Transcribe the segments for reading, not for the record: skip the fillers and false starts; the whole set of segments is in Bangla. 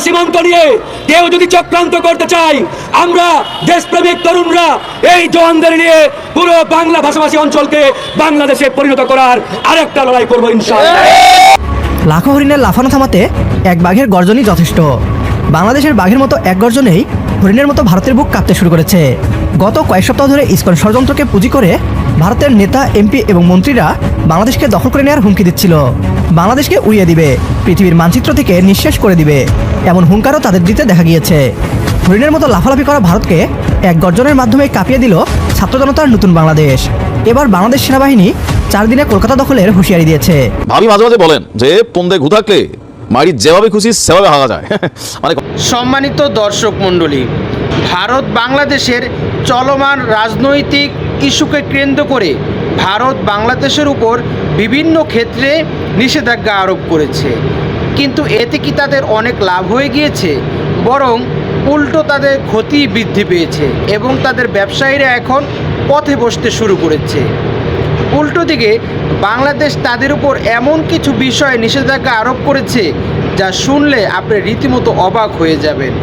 সীমান্ত নিয়ে কেউ যদি চক্রান্ত করতে চায়, আমরা দেশপ্রেমিক তরুণরা এই জওয়ানদের নিয়ে পুরো বাংলা ভাষাভাষী অঞ্চলকে বাংলাদেশে পরিণত করার আরেকটা লড়াই করবো ইনশাআল্লাহ। লাখো হরিণের লাফানো থামাতে এক বাঘের গর্জনই যথেষ্ট। বাংলাদেশের বাঘের মতো এক গর্জনেই হরিণের মতো ভারতের বুক কাঁপতে শুরু করেছে। গত কয়েক সপ্তাহ ধরে ইসকন ষড়যন্ত্রকে পুঁজি করে ভারতের নেতা, এমপি এবং মন্ত্রীরা বাংলাদেশকে দখল করে নেওয়ার হুমকি দিচ্ছিল। বাংলাদেশকে উড়িয়ে দিবে, পৃথিবীর মানচিত্র থেকে নিঃশেষ করে দিবে, এমন হুঙ্কারও তাদের দিতে দেখা গিয়েছে। হরিণের মতো লাফালাফি করা ভারতকে এক গর্জনের মাধ্যমে কাঁপিয়ে দিল ছাত্র জনতার নতুন বাংলাদেশ। এবার বাংলাদেশ সেনাবাহিনী 4 দিনে কলকাতা দখলের হুঁশিয়ারি দিয়েছে। ভাবি মাঝে মাঝে বলেন যে পন্দে ঘু থাকলে মারি যেভাবে খুশি সেভাবে হাগা যায়। মানে সম্মানিত দর্শক মণ্ডলী, ভারত বাংলাদেশের চলমান রাজনৈতিক ইস্যুকে কেন্দ্র করে ভারত বাংলাদেশের উপর বিভিন্ন ক্ষেত্রে নিষেধাজ্ঞা আরোপ করেছে। কিন্তু এতে কি তাদের অনেক লাভ হয়ে গিয়েছে? বরং উল্টো তাদের ক্ষতি বৃদ্ধি পেয়েছে এবং তাদের ব্যবসায়ীরা এখন পথে বসতে শুরু করেছে। উল্টো দিকে বাংলাদেশ তাদের উপর এমন কিছু বিষয়ে নিষেধাজ্ঞা আরোপ করেছে যা শুনলে আপনি রীতিমতো অবাক হয়ে যাবেন।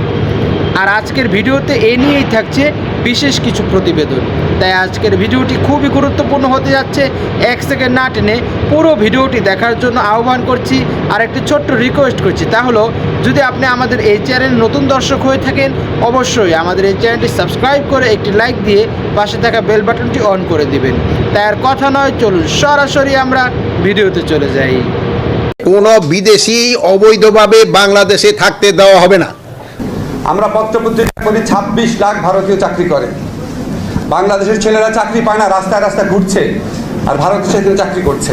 আর আজকের ভিডিওতে এ নিয়েই থাকছে বিশেষ কিছু প্রতিবেদন। তাই আজকের ভিডিওটি খুবই গুরুত্বপূর্ণ হতে যাচ্ছে। 1 সেকেন্ড না টেনে পুরো ভিডিওটি দেখার জন্য আহ্বান করছি। আর একটি ছোট্ট রিকোয়েস্ট করছি, তা হলো যদি আপনি আমাদের এই চ্যানেল নতুন দর্শক হয়ে থাকেন, অবশ্যই আমাদের এই চ্যানেলটি সাবস্ক্রাইব করে একটি লাইক দিয়ে পাশে থাকা বেল বাটনটি অন করে দিবেন। তাই আর কথা নয়, চলুন সরাসরি আমরা ভিডিওতে চলে যাই। কোনো বিদেশি অবৈধভাবে বাংলাদেশে থাকতে দেওয়া হবে না। আমরা পত্রপত্রিকা করি 26 লাখ ভারতীয় চাকরি করে। বাংলাদেশের ছেলেরা চাকরি পায় না, রাস্তায় রাস্তায় ঘুরছে, আর ভারত সেখানে চাকরি করছে।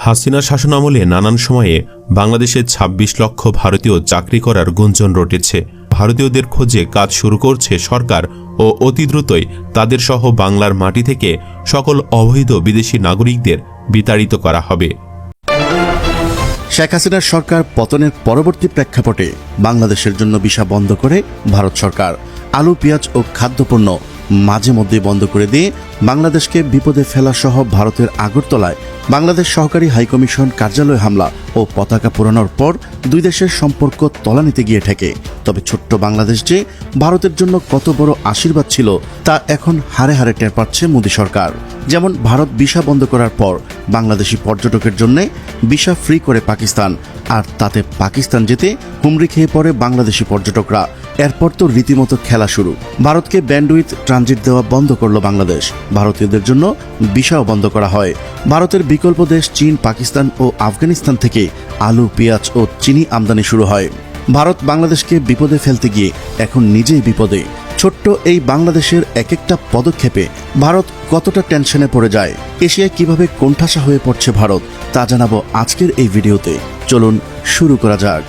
হাসিনার শাসনামলে নানান সময়ে বাংলাদেশে 26 লক্ষ ভারতীয় চাকরি করার গুঞ্জন রটেছে। ভারতীয়দের খোঁজে কাজ শুরু করছে সরকার ও অতি দ্রুতই তাদের সহ বাংলার মাটি থেকে সকল অবৈধ বিদেশি নাগরিকদের বিতাড়িত করা হবে। শেখ হাসিনার সরকার পতনের পরবর্তী প্রেক্ষাপটে বাংলাদেশের জন্য ভিসা বন্ধ করে ভারত সরকার আলু, পেঁয়াজ ও খাদ্যপণ্য মাঝে মধ্যে বন্ধ করে দিয়ে বাংলাদেশকে বিপদে ফেলা সহ ভারতের আগরতলায় বাংলাদেশ সহকারী হাইকমিশন কার্যালয় হামলা ও পতাকা পোড়ানোর পর দুই দেশের সম্পর্ক তলানিতে গিয়ে ঠেকে। তবে ছোট্ট বাংলাদেশ যে ভারতের জন্য কত বড় আশীর্বাদ ছিল তা এখন হারে হারে টের পাচ্ছে মোদী সরকার। যেমন ভারত ভিসা বন্ধ করার পর বাংলাদেশি পর্যটকের জন্য ভিসা ফ্রি করে পাকিস্তান, আর তাতে পাকিস্তান যেতে হুমড়ি খেয়ে পড়ে বাংলাদেশি পর্যটকরা। এরপর তো রীতিমতো খেলা শুরু। ভারতকে ব্যান্ডউইথ ট্রানজিট দেওয়া বন্ধ করল বাংলাদেশ। ভারতীয়দের জন্য ভিসাও বন্ধ করা হয়। ভারতের বিকল্প দেশ চীন, পাকিস্তান ও আফগানিস্তান থেকে আলু, পেঁয়াজ ও চিনি আমদানি শুরু হয়। ভারত বাংলাদেশকে বিপদে ফেলতে গিয়ে এখন নিজেই বিপদে। ছোট্ট এই বাংলাদেশের এক একটা পদক্ষেপে ভারত কতটা টেনশনে পড়ে যায়, এশিয়ায় কিভাবে কোণঠাসা হয়ে পড়ছে ভারত, তা জানাবো আজকের এই ভিডিওতে। চলুন শুরু করা যাক।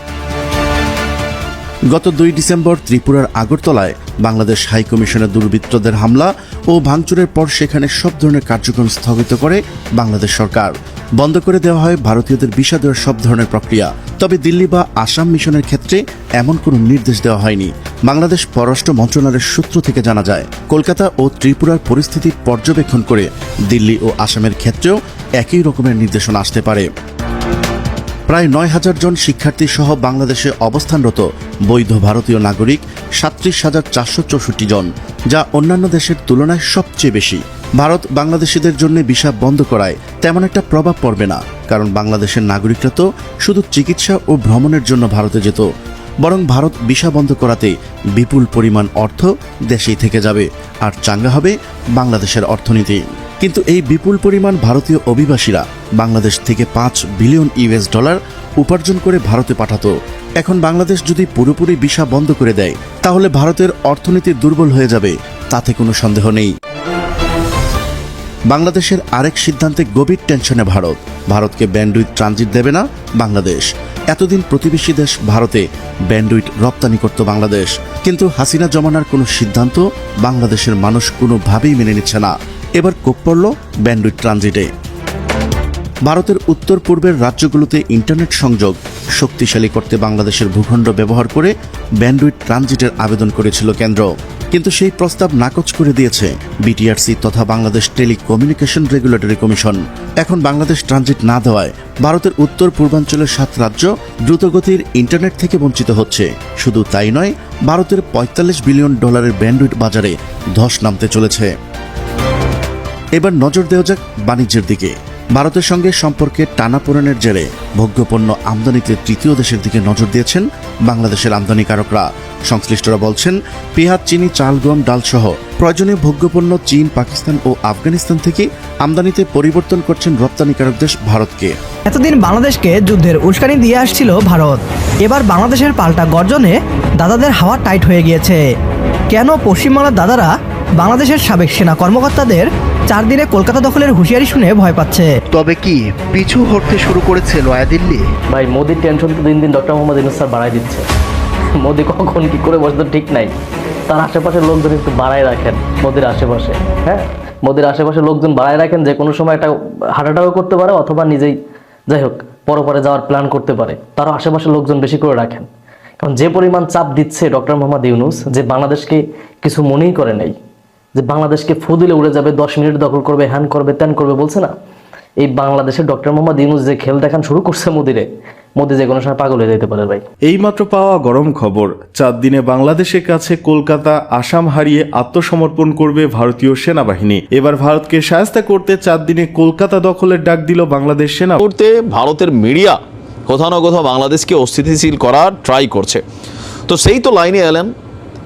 গত 2 ডিসেম্বর ত্রিপুরার আগরতলায় বাংলাদেশ হাইকমিশনের দুর্বৃত্তদের হামলা ও ভাঙচুরের পর সেখানে সব ধরনের কার্যক্রম স্থগিত করে বাংলাদেশ সরকার। বন্ধ করে দেওয়া হয় ভারতীয়দের ভিসা দেওয়ার সব ধরনের প্রক্রিয়া। তবে দিল্লি বা আসাম মিশনের ক্ষেত্রে এমন কোনো নির্দেশ দেওয়া হয়নি। বাংলাদেশ পররাষ্ট্র মন্ত্রণালয়ের সূত্র থেকে জানা যায়, কলকাতা ও ত্রিপুরার পরিস্থিতি পর্যবেক্ষণ করে দিল্লি ও আসামের ক্ষেত্রেও একই রকমের নির্দেশনা আসতে পারে। প্রায় 9,000 জন শিক্ষার্থী সহ বাংলাদেশে অবস্থানরত বৈধ ভারতীয় নাগরিক 37,464 জন, যা অন্যান্য দেশের তুলনায় সবচেয়ে বেশি। ভারত বাংলাদেশিদের জন্য ভিসা বন্ধ করায় তেমন একটা প্রভাব পড়বে না, কারণ বাংলাদেশের নাগরিকরা তো শুধু চিকিৎসা ও ভ্রমণের জন্য ভারতে যেত। বরং ভারত ভিসা বন্ধ করাতে বিপুল পরিমাণ অর্থ দেশেই থেকে যাবে, আর চাঙ্গা হবে বাংলাদেশের অর্থনীতি। কিন্তু এই বিপুল পরিমাণ ভারতীয় অভিবাসীরা বাংলাদেশ থেকে $5 বিলিয়ন উপার্জন করে ভারতে পাঠাতো। এখন বাংলাদেশ যদি পুরোপুরি ভিসা বন্ধ করে দেয়, তাহলে ভারতের অর্থনীতি দুর্বল হয়ে যাবে, তাতে কোনো সন্দেহ নেই। বাংলাদেশের আরেক সিদ্ধান্তে গভীর টেনশনে ভারত। ভারতকে ব্যান্ডউইথ ট্রানজিট দেবে না বাংলাদেশ। এতদিন প্রতিবেশী দেশ ভারতে ব্যান্ডউইথ রপ্তানি করত বাংলাদেশ, কিন্তু হাসিনা জমানার কোনো সিদ্ধান্ত বাংলাদেশের মানুষ কোনোভাবেই মেনে নিচ্ছে না। এবার কোপ পড়ল ব্যান্ডউইথ ট্রানজিটে। ভারতের উত্তর পূর্বের রাজ্যগুলোতে ইন্টারনেট সংযোগ শক্তিশালী করতে বাংলাদেশের ভূখণ্ড ব্যবহার করে ব্যান্ডউইথ ট্রানজিটের আবেদন করেছিল কেন্দ্র। কিন্তু সেই প্রস্তাব নাকচ করে দিয়েছে বিটিআরসি তথা বাংলাদেশ টেলিকমিউনিকেশন রেগুলেটরি কমিশন। এখন বাংলাদেশ ট্রানজিট না দেওয়ায় ভারতের উত্তর পূর্বাঞ্চলের 7 রাজ্য দ্রুতগতির ইন্টারনেট থেকে বঞ্চিত হচ্ছে। শুধু তাই নয়, ভারতের $45 বিলিয়ন ব্যান্ডউইথ বাজারে ধস নামতে চলেছে। এবার নজর দেওয়া যাক বাণিজ্যের দিকে। ভারতের সঙ্গে সম্পর্কে টানাপোড়েনের জেরে ভোগ্যপণ্য আমদানিতে তৃতীয় দেশের দিকে নজর দিয়েছেন বাংলাদেশের আমদানিকারকরা। সংশ্লিষ্টরা বলছেন, পেঁয়াজ, চিনি, চাল, গম, ডাল সহ প্রয়োজনীয় ভোগ্যপণ্য চীন, পাকিস্তান ও আফগানিস্তান থেকে আমদানিতে পরিবর্তন করছেন রপ্তানিকারক দেশ ভারতকে। এতদিন বাংলাদেশকে যুদ্ধের উস্কানি দিয়ে আসছিল ভারত। এবার বাংলাদেশের পাল্টা গর্জনে দাদাদের হাওয়া টাইট হয়ে গিয়েছে। কেন পশ্চিমবাংলার দাদারা বাংলাদেশের সাবেক সেনা কর্মকর্তাদের 4 দিনে কলকাতা দখলের হুঁশিয়ারি শুনে ভয় পাচ্ছে? তবে কি পিছু হটতে শুরু করেছে নয়াদিল্লি? ভাই, মোদির টেনশন তো দিন দিন ডক্টর মোহাম্মদ ইউনূস স্যার বাড়াই দিচ্ছে। মোদি কখন কি করে বসে ঠিক নাই। তার আশেপাশের লোকজন একটু বাড়াই রাখেন মোদির আশেপাশে। হ্যাঁ, মোদির আশেপাশে লোকজন বাড়াই রাখেন, যে কোনো সময় একটা হার্ট অ্যাটাকও করতে পারে, অথবা নিজেই যাই হোক পরপরে যাওয়ার প্ল্যান করতে পারে। তারও আশেপাশের লোকজন বেশি করে রাখেন, কারণ যে পরিমাণ চাপ দিচ্ছে ডক্টর মোহাম্মদ ইউনূস, যে বাংলাদেশকে কিছু মনেই করে নেই, যে বাংলাদেশকে ফু দিলে উড়ে যাবে, 10 মিনিট দখল করবে, হ্যান করবে, ত্যান করবে বলছে না। এই বাংলাদেশের ডক্টর মোহাম্মদ ইউনূস যে খেল দেখান শুরু করছে মোদিরে, মোদি যে কোনো সময় পাগল হয়ে যেতে পারে ভাই। এইমাত্র পাওয়া গরম খবর, 4 দিনে বাংলাদেশের কাছে কলকাতা, আসাম হারিয়ে আত্মসমর্পণ করবে ভারতীয় সেনাবাহিনী। এবার ভারতকে শায়েস্তা করতে 4 দিনে কলকাতা দখলের ডাক দিল বাংলাদেশ সেনা। করতে ভারতের মিডিয়া কোথাও না কোথাও বাংলাদেশকে অস্থিতিশীল করার ট্রাই করছে। তো সেই তো লাইনে এলেন,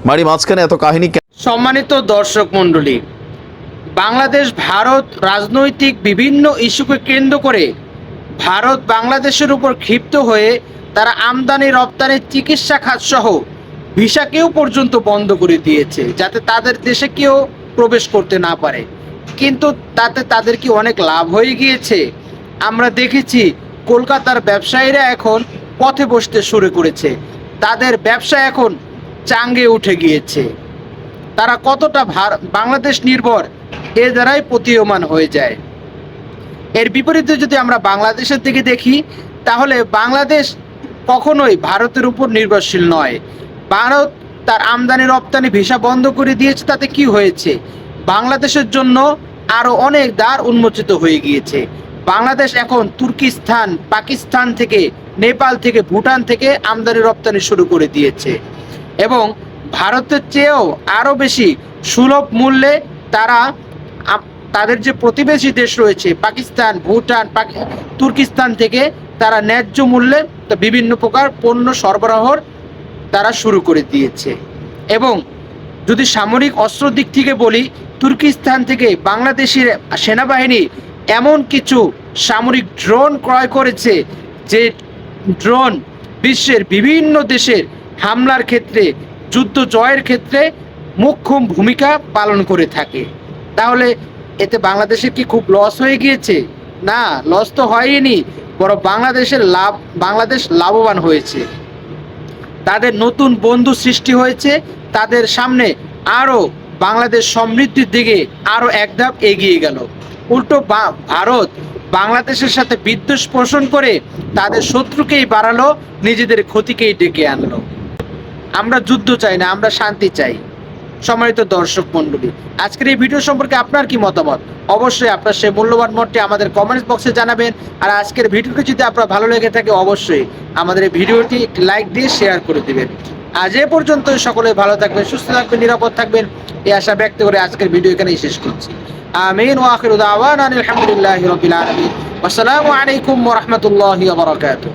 মাঝি মাঝখানে এত কাহিনী। সম্মানিত দর্শক মণ্ডলী, বাংলাদেশ ভারত রাজনৈতিক বিভিন্ন ইস্যুকে কেন্দ্র করে ভারত বাংলাদেশের উপর ক্ষিপ্ত হয়ে তারা আমদানি রপ্তানি, চিকিৎসা খাত সহ ভিসাকেও পর্যন্ত বন্ধ করে দিয়েছে, যাতে তাদের দেশে কেউ প্রবেশ করতে না পারে। কিন্তু তাতে তাদের কি অনেক লাভ হয়ে গিয়েছে? আমরা দেখেছি কলকাতার ব্যবসায়ীরা এখন পথে বসতে শুরু করেছে, তাদের ব্যবসা এখন চাঙ্গে উঠে গিয়েছে। তারা কতটা বাংলাদেশ নির্ভর এ দ্বারাই প্রতীয়মান হয়ে যায়। এর বিপরীতে যদি আমরা বাংলাদেশের দিকে দেখি, তাহলে বাংলাদেশ কখনোই ভারতের উপর নির্ভরশীল নয়। ভারত তার আমদানি রপ্তানি ভিসা বন্ধ করে দিয়েছে, তাতে কি হয়েছে? বাংলাদেশের জন্য আরও অনেক দ্বার উন্মোচিত হয়ে গিয়েছে। বাংলাদেশ এখন তুর্কিস্তান, পাকিস্তান থেকে, নেপাল থেকে, ভুটান থেকে আমদানি রপ্তানি শুরু করে দিয়েছে, এবং ভারতের চেয়েও আরও বেশি সুলভ মূল্যে তারা তাদের যে প্রতিবেশী দেশ রয়েছে পাকিস্তান, ভুটান, তুর্কিস্তান থেকে তারা ন্যায্য মূল্যে বিভিন্ন প্রকার পণ্য সরবরাহর তারা শুরু করে দিয়েছে। এবং যদি সামরিক অস্ত্র দিক থেকে বলি, তুর্কিস্তান থেকে বাংলাদেশের সেনাবাহিনী এমন কিছু সামরিক ড্রোন ক্রয় করেছে, যে ড্রোন বিশ্বের বিভিন্ন দেশের হামলার ক্ষেত্রে, যুদ্ধ জয়ের ক্ষেত্রে মুখ্য ভূমিকা পালন করে থাকে। তাহলে এতে বাংলাদেশের কি খুব লস হয়ে গিয়েছে? না, লস তো হয়নি, বরং বাংলাদেশ লাভবান হয়েছে। তাদের নতুন বন্ধু সৃষ্টি হয়েছে, তাদের সামনে আরও বাংলাদেশ সমৃদ্ধির দিকে আরও এক ধাপ এগিয়ে গেল। উল্টো ভারত বাংলাদেশের সাথে বিদ্বেষ পোষণ করে তাদের শত্রুকেই বাড়ালো, নিজেদের ক্ষতিকেই ডেকে আনলো। আমরা যুদ্ধ চাই না, আমরা শান্তি চাই। সম্মানিত দর্শক মণ্ডলী, আজকের এই ভিডিও সম্পর্কে আপনার কি মতামত? অবশ্যই আপনার সেই মূল্যবান মতটি আমাদের কমেন্টস বক্সে জানাবেন। আর আজকের ভিডিওটি যদি আপনার ভালো লেগে থাকে, অবশ্যই আমাদের এই ভিডিওটি একটি লাইক দিয়ে শেয়ার করে দিবেন। আজ এ পর্যন্ত, সকলে ভালো থাকবেন, সুস্থ থাকবেন, নিরাপদ থাকবেন, এই আশা ব্যক্ত করে আজকের ভিডিও এখানেই শেষ করছি। আমিন ওয়া আখিরু দাওয়ানা আলহামদুলিল্লাহি রাব্বিল আলামিন। আসসালামু আলাইকুম ওয়া রাহমাতুল্লাহি ওয়া বারাকাতুহু।